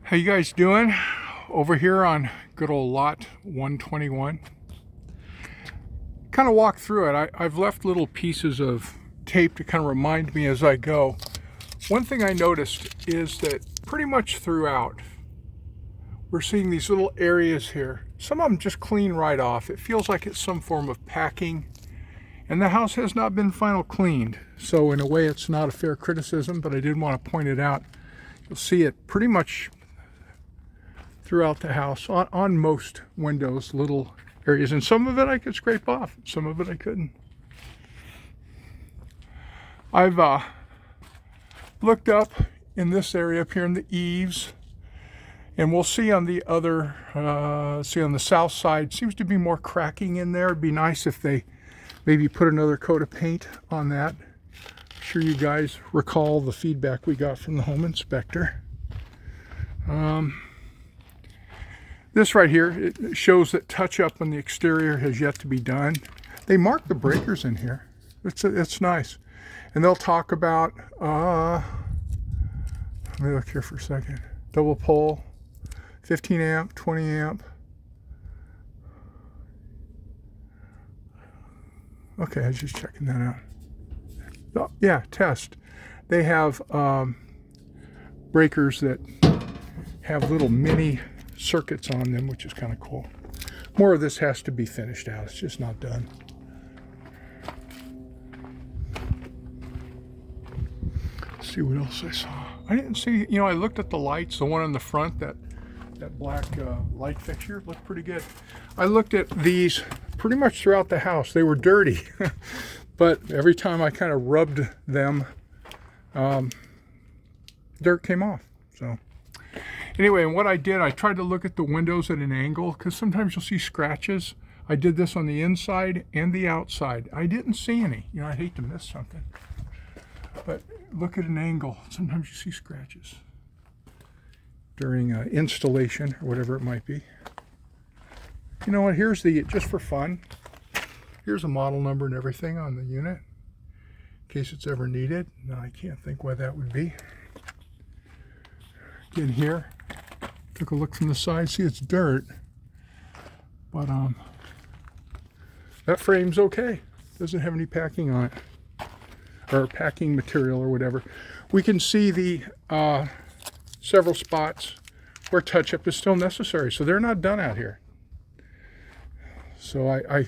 How you guys doing over here on good old lot 121? Kind of walk through it. I've left little pieces of tape to kind of remind me as I go. One thing I noticed is that pretty much throughout we're seeing these little areas here. Some of them just clean right off. It feels like it's some form of packing, and the house has not been final cleaned. So in a way it's not a fair criticism, but I did want to point it out. You'll see it pretty much throughout the house on most windows, little areas, and some of it I could scrape off, some of it I couldn't. I've looked up in this area up here in the eaves, and we'll see on the other, see on the south side, seems to be more cracking in there. It'd be nice if they maybe put another coat of paint on that. I'm sure you guys recall the feedback we got from the home inspector. This right here, it shows that touch-up on the exterior has yet to be done. They mark the breakers in here. It's nice. And they'll talk about, let me look here for a second. Double pole, 15 amp, 20 amp. Okay, I was just checking that out. Oh, yeah, test. They have breakers that have little mini circuits on them, which is kind of cool. More of this has to be finished out. It's just not done. Let's see what else I saw. I didn't see, I looked at the lights, the one in the front, that black light fixture looked pretty good. I looked at these pretty much throughout the house. They were dirty, but every time I kind of rubbed them, dirt came off. So anyway, and what I did, I tried to look at the windows at an angle, because sometimes you'll see scratches. I did this on the inside and the outside. I didn't see any. I hate to miss something. But look at an angle. Sometimes you see scratches during installation or whatever it might be. You know what? Here's just for fun, here's a model number and everything on the unit, in case it's ever needed. Now, I can't think why that would be. Again, here, took a look from the side. See, it's dirt, but that frame's okay. Doesn't have any packing on it, or packing material or whatever. We can see the several spots where touch-up is still necessary, so they're not done out here. So I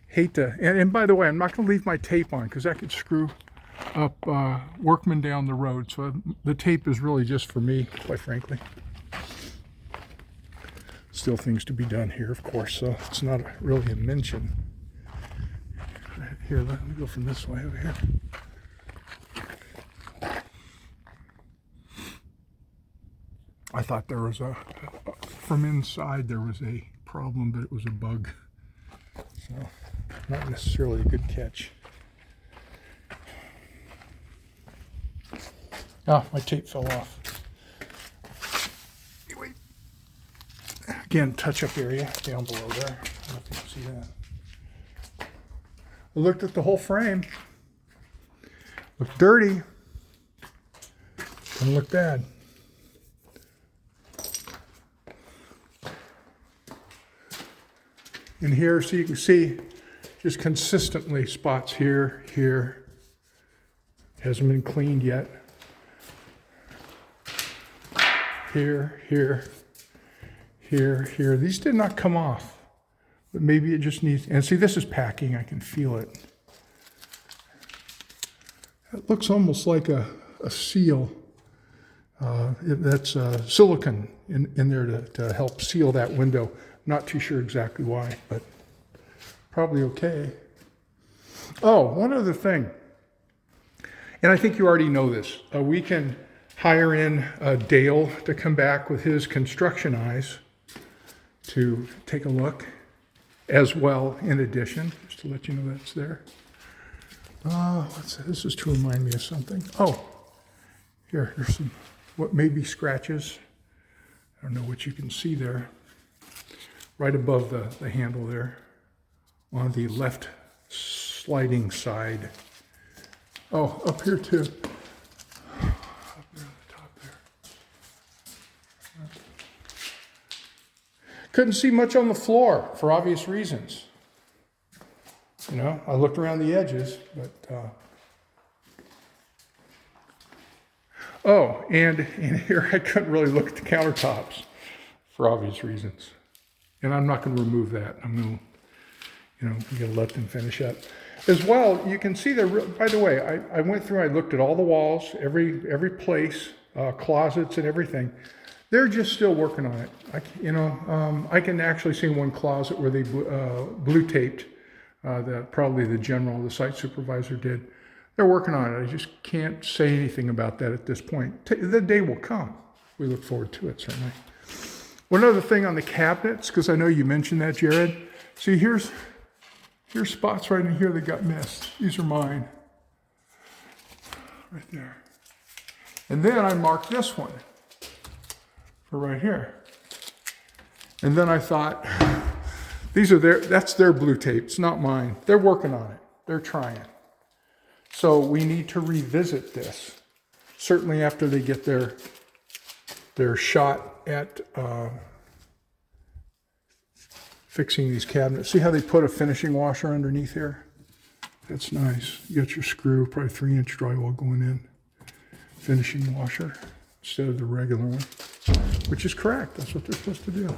hate to, and by the way, I'm not going to leave my tape on, because that could screw up workmen down the road. So the tape is really just for me, quite frankly. Still things to be done here, of course, so it's not really a mention. Here, let me go from this way over here. I thought there was from inside there was a problem, but it was a bug. So not necessarily a good catch. Ah, my tape fell off. Anyway, again, touch-up area down below there. I don't know if you can see that. I looked at the whole frame. Looked dirty. Didn't look bad. And here, so you can see just consistently spots here, here. Hasn't been cleaned yet. Here, here, here, here. These did not come off, but maybe it just needs, and see, this is packing. I can feel it. It looks almost like a seal. That's silicone in there to help seal that window. Not too sure exactly why, but probably okay. Oh, one other thing, and I think you already know this. We can hire in Dale to come back with his construction eyes to take a look as well, in addition, just to let you know that's there. This is to remind me of something. Oh, here's some, what may be scratches. I don't know what you can see there. Right above the handle there, on the left sliding side. Oh, up here too. Up there on the top there. couldn't see much on the floor for obvious reasons. You know, I looked around the edges, but oh, and in here I couldn't really look at the countertops for obvious reasons. And I'm not going to remove that. I'm going to, you know, I'm going to let them finish up. As well, you can see there, by the way, I went through, I looked at all the walls, every place, closets and everything. They're just still working on it. I can actually see one closet where they blue taped, that probably the general, the site supervisor did. They're working on it. I just can't say anything about that at this point. The day will come. We look forward to it, certainly. One other thing on the cabinets, because I know you mentioned that, Jared. See, here's spots right in here that got missed. These are mine. Right there. And then I marked this one for right here. And then I thought, that's their blue tape. It's not mine. They're working on it. They're trying. So we need to revisit this. Certainly after they get their shot at fixing these cabinets. See how they put a finishing washer underneath here? That's nice. You got your screw, probably 3-inch drywall going in. Finishing washer instead of the regular one, which is correct. That's what they're supposed to do.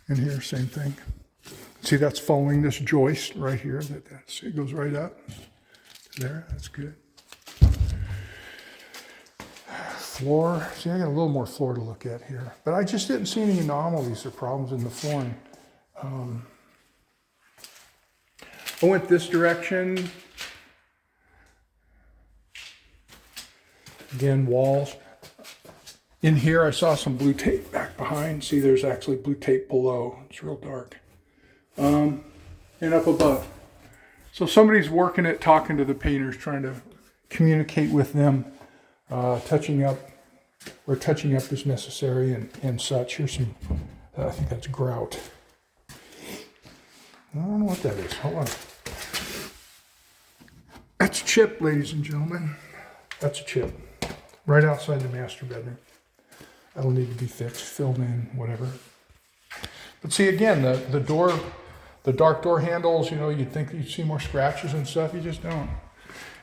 And here, same thing. See, that's following this joist right here. See, it goes right up there. That's good. Floor. See, I got a little more floor to look at here, but I just didn't see any anomalies or problems in the flooring. I went this direction. Again, walls. In here, I saw some blue tape back behind. See, there's actually blue tape below. It's real dark. And up above. So somebody's working it, talking to the painters, trying to communicate with them, touching up where touching up is necessary and such. Here's some, I think that's grout. I don't know what that is. Hold on. That's chip, ladies and gentlemen. That's a chip. Right outside the master bedroom. That'll need to be fixed, filled in, whatever. But see, again, the door, the dark door handles, you know, you'd think you'd see more scratches and stuff. You just don't.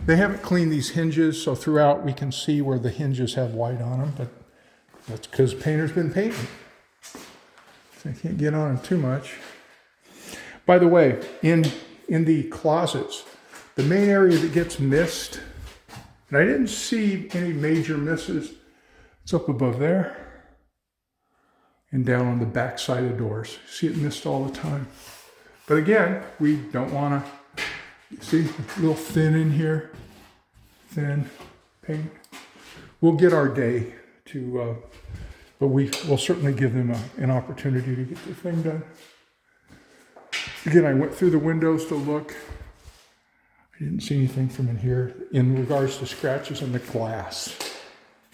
They haven't cleaned these hinges, so throughout we can see where the hinges have white on them, but that's because painter's been painting. So I can't get on them too much. By the way, in the closets, the main area that gets missed, and I didn't see any major misses, it's up above there and down on the back side of doors. See it missed all the time. But again, we don't want to, see, a little thin in here, thin paint. We'll get our day to, but we'll certainly give them an opportunity to get the thing done. Again, I went through the windows to look. I didn't see anything from in here in regards to scratches on the glass.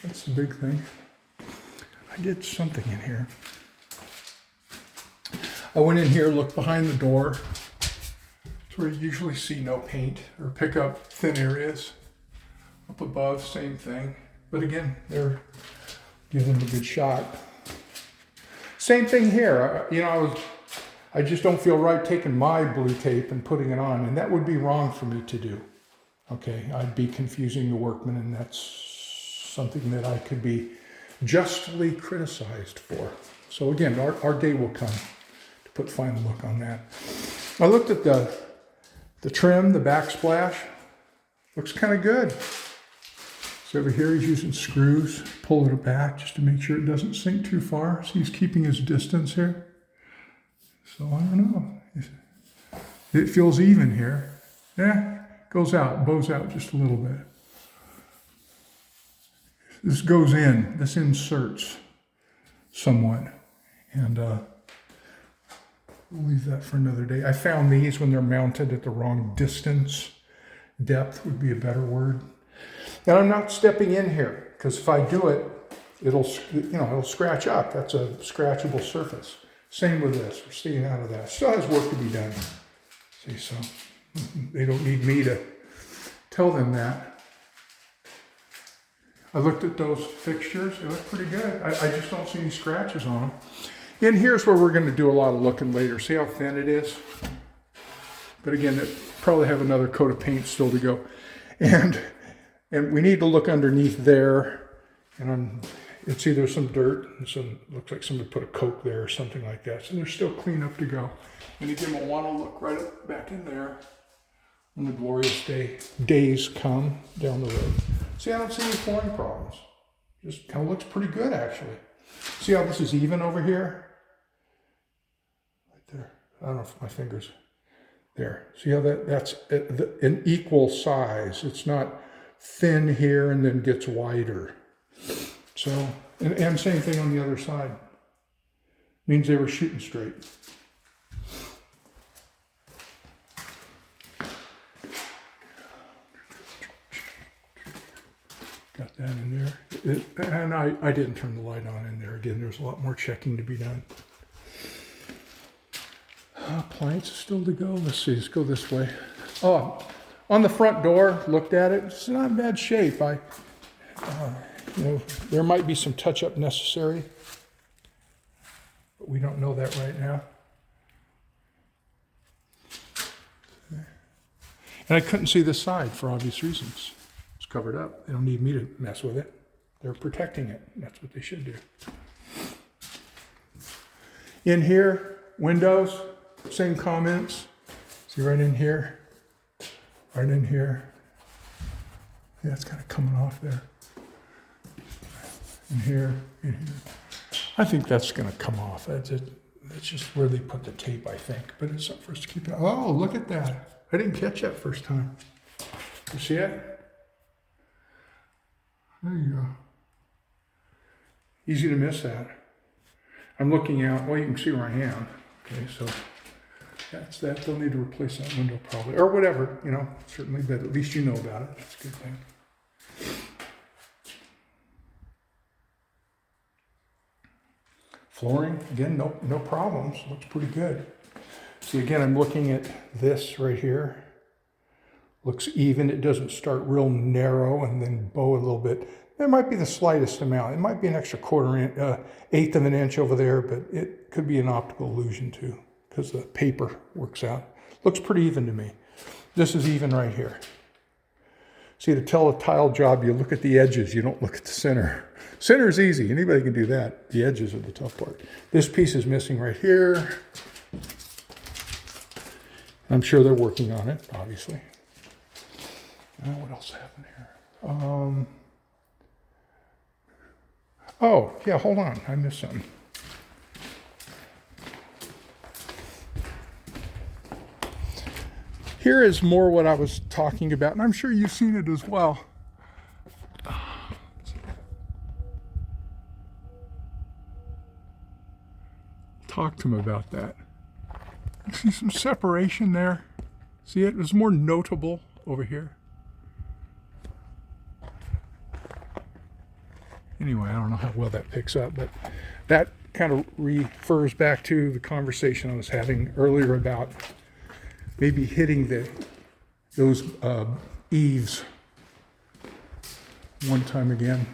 That's the big thing. I did something in here. I went in here, looked behind the door. It's where you usually see no paint or pick up thin areas. Up above, same thing. But again, they're giving them a good shot. Same thing here. You know, I just don't feel right taking my blue tape and putting it on, and that would be wrong for me to do. Okay, I'd be confusing the workmen, and that's something that I could be justly criticized for. So again, our day will come to put final look on that. I looked at the trim, the backsplash. Looks kind of good. So over here he's using screws, pulling it back just to make sure it doesn't sink too far. So he's keeping his distance here. So I don't know. It feels even here. Yeah, goes out, bows out just a little bit. This goes in, this inserts somewhat. And we'll leave that for another day. I found these when they're mounted at the wrong distance. Depth would be a better word. And I'm not stepping in here, because if I do it, it'll scratch up. That's a scratchable surface. Same with this. We're staying out of that. Still has work to be done. See, so they don't need me to tell them that. I looked at those fixtures. They look pretty good. I just don't see any scratches on them. In here's where we're going to do a lot of looking later. See how thin it is? But again, it probably have another coat of paint still to go. And we need to look underneath there. And it's either some dirt, and some looks like somebody put a Coke there or something like that. So there's still cleanup to go. And again, we'll want to look right up back in there when the glorious days come down the road. See, I don't see any flooring problems. Just kind of looks pretty good, actually. See how this is even over here? Right there. I don't know if my fingers... There. See how that's an equal size. It's not thin here and then gets wider. So, and same thing on the other side. Means they were shooting straight. Got that in there. And I didn't turn the light on in there. Again, there's a lot more checking to be done. Appliances still to go. Let's see, let's go this way. Oh, on the front door, looked at it. It's not in bad shape. There might be some touch-up necessary, but we don't know that right now. And I couldn't see this side for obvious reasons. It's covered up. They don't need me to mess with it. They're protecting it. That's what they should do. In here, windows. Same comments. See right in here, right in here. Yeah, it's kind of coming off there. In here, in here. I think that's going to come off. That's just where they put the tape, I think. But it's something for us to keep it. Oh, look at that. I didn't catch that first time. You see it? There you go. Easy to miss that. I'm looking out. Well, you can see where I am. Okay, so... That's that. They'll need to replace that window probably. Or whatever, certainly, but at least you know about it. That's a good thing. Flooring, again, no problems. Looks pretty good. See, again, I'm looking at this right here. Looks even. It doesn't start real narrow and then bow a little bit. It might be the slightest amount. It might be an extra eighth of an inch over there, but it could be an optical illusion too, because the paper works out. Looks pretty even to me. This is even right here. See, to tell a tile job, you look at the edges, you don't look at the center. Center is easy, anybody can do that. The edges are the tough part. This piece is missing right here. I'm sure they're working on it, obviously. What else happened here? Oh, yeah, hold on, I missed something. Here is more what I was talking about, and I'm sure you've seen it as well. Talk to him about that. You see some separation there? See it? It's more notable over here. Anyway, I don't know how well that picks up, but that kind of refers back to the conversation I was having earlier about maybe hitting those eaves one time again.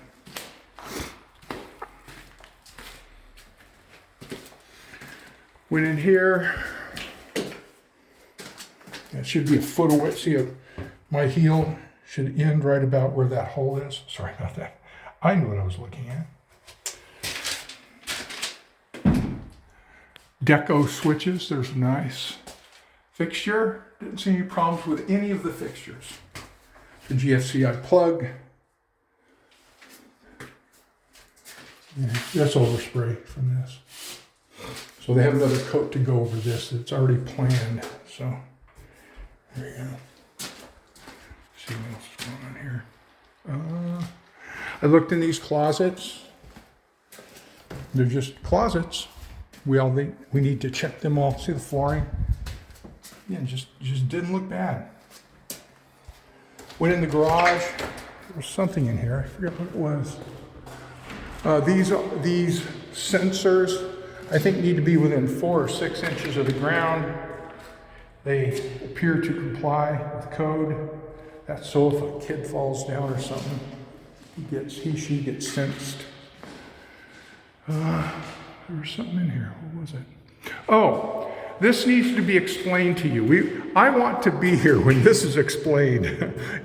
Went in here. It should be a foot away. See, my heel should end right about where that hole is. Sorry about that. I knew what I was looking at. Deco switches. There's a nice fixture. Didn't see any problems with any of the fixtures. The GFCI plug. Yeah, that's overspray from this. So they have another coat to go over this. It's already planned. So there you go. See what else is going on here. I looked in these closets. They're just closets. We need to check them all. See the flooring? Yeah, just didn't look bad. Went in the garage. There was something in here. I forget what it was. These sensors, I think, need to be within 4 or 6 inches of the ground. They appear to comply with code. That's so if a kid falls down or something, she gets sensed. There was something in here. What was it? Oh, this needs to be explained to you. I want to be here when this is explained.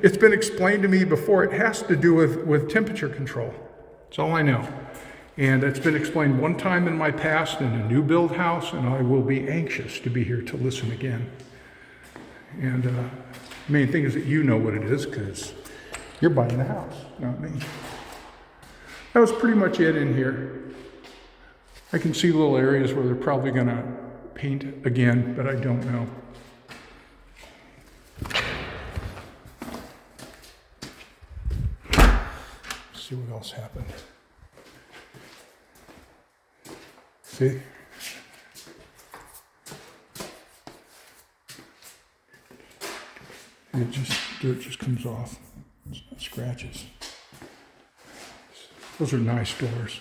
It's been explained to me before. It has to do with temperature control. That's all I know. And it's been explained one time in my past in a new build house, and I will be anxious to be here to listen again. And the main thing is that you know what it is, because you're buying the house, not me. That was pretty much it in here. I can see little areas where they're probably going to paint again, but I don't know. Let's see what else happened. See? Dirt just comes off. It's not scratches. Those are nice doors.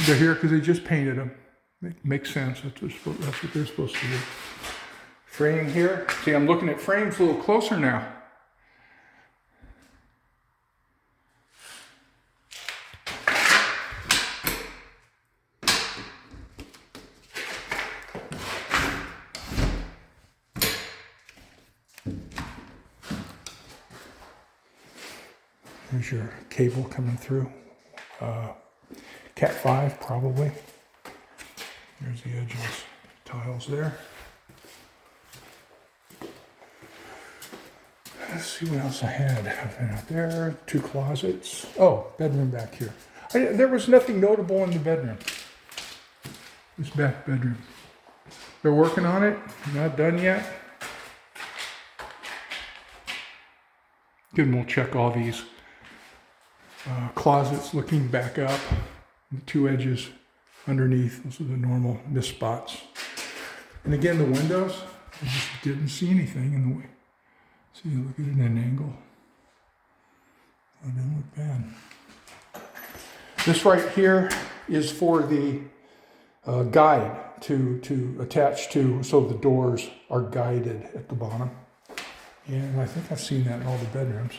They're here because they just painted them. Makes sense. That's what they're supposed to do. Frame here. See, I'm looking at frames a little closer now. There's your cable coming through. Cat 5 probably. There's the edges, tiles there. Let's see what else I had. Out there, 2 closets. Oh, bedroom back here. There was nothing notable in the bedroom. This back bedroom. They're working on it. Not done yet. Good, and we'll check all these closets looking back up. 2 edges underneath. Those are the normal mist spots. And again, the windows, I just didn't see anything in the way. See, look at it at an angle. It didn't look bad. This right here is for the guide to attach to, so the doors are guided at the bottom. And I think I've seen that in all the bedrooms.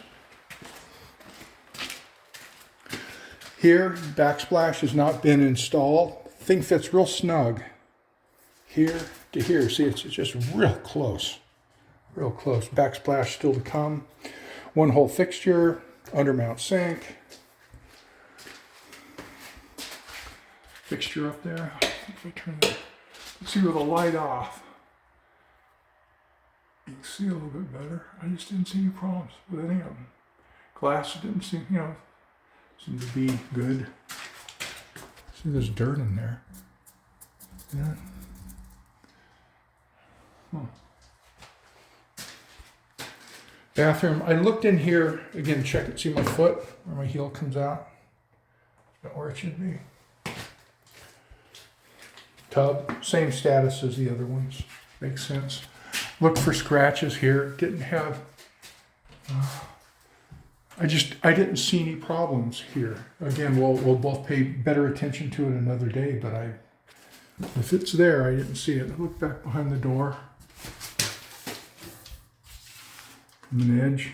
Here, backsplash has not been installed. Thing fits real snug. Here to here, see, it's just real close. Real close. Backsplash still to come. 1-hole fixture, undermount sink. Fixture up there. If I turn that, let's see with the light off. You can see a little bit better. I just didn't see any problems with any of them. Glass didn't seem, seemed to be good. See, there's dirt in there. Yeah. Bathroom. I looked in here again. Check it. See my foot where my heel comes out. Not where it should be. Tub. Same status as the other ones. Makes sense. Look for scratches here. Didn't have. I didn't see any problems here. Again, we'll both pay better attention to it another day, but if it's there, I didn't see it. Look back behind the door. An edge.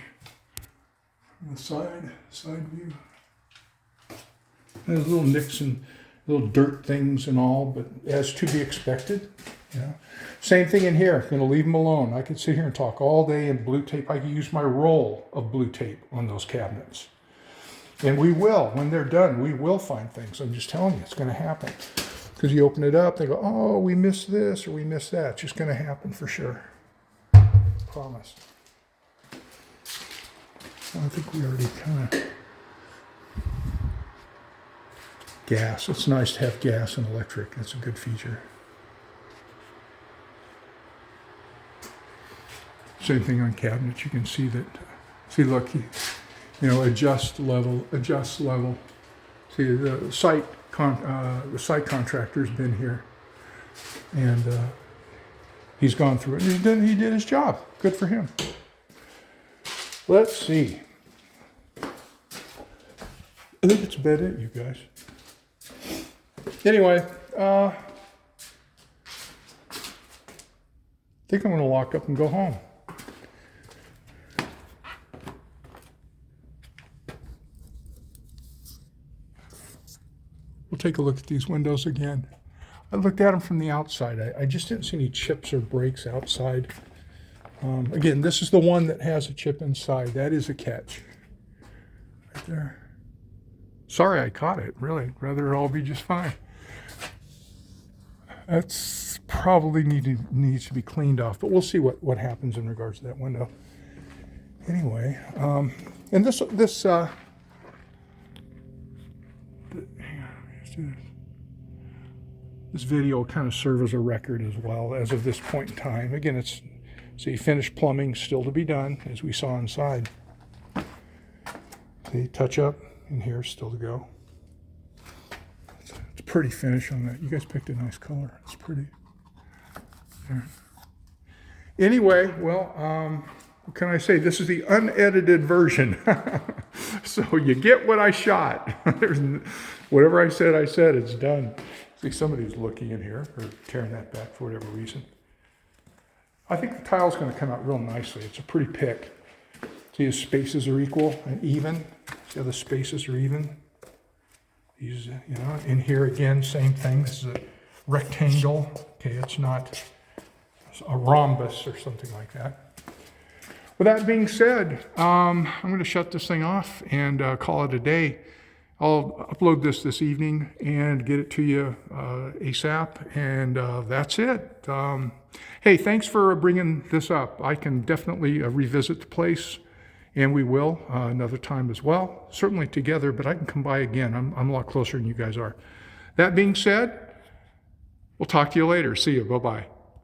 On the side view. There's little nicks and little dirt things and all, but as to be expected. Same thing in here. I'm going to leave them alone. I could sit here and talk all day in blue tape. I could use my roll of blue tape on those cabinets. And we will. When they're done, we will find things. I'm just telling you, it's going to happen. Because you open it up, they go, oh, we missed this or we missed that. It's just going to happen for sure. Promise. I think we already kind of... Gas. It's nice to have gas and electric. That's a good feature. Same thing on cabinets. You can see that. See, look, adjust level. See, the site contractor's been here, and he's gone through it. And he did his job. Good for him. Let's see. I think it's about it, you guys. Anyway, I think I'm going to lock up and go home. We'll We'll take a look at these windows again. I looked at them from the outside. I just didn't see any chips or breaks outside. Again, this is the one that has a chip inside. That is a catch. Right there. Sorry I caught it, really. Rather it all be just fine. That's probably needs to be cleaned off, but we'll see what happens in regards to that window. Anyway, and this video will kind of serve as a record as well as of this point in time. Again, it's see finished plumbing still to be done, as we saw inside. See, touch up in here still to go. It's a pretty finish on that. You guys picked a nice color. It's pretty. There. Anyway, well, what can I say? This is the unedited version. So you get what I shot. Whatever I said, it's done. See, somebody's looking in here or tearing that back for whatever reason. I think the tile's going to come out real nicely. It's a pretty pick. See, the spaces are equal and even. See how the spaces are even? These, in here again, same thing. This is a rectangle. Okay, it's not a rhombus or something like that. With that being said, I'm going to shut this thing off and call it a day. I'll upload this evening and get it to you ASAP, and that's it. Hey, thanks for bringing this up. I can definitely revisit the place, and we will another time as well. Certainly together, but I can come by again. I'm a lot closer than you guys are. That being said, we'll talk to you later. See you. Bye-bye.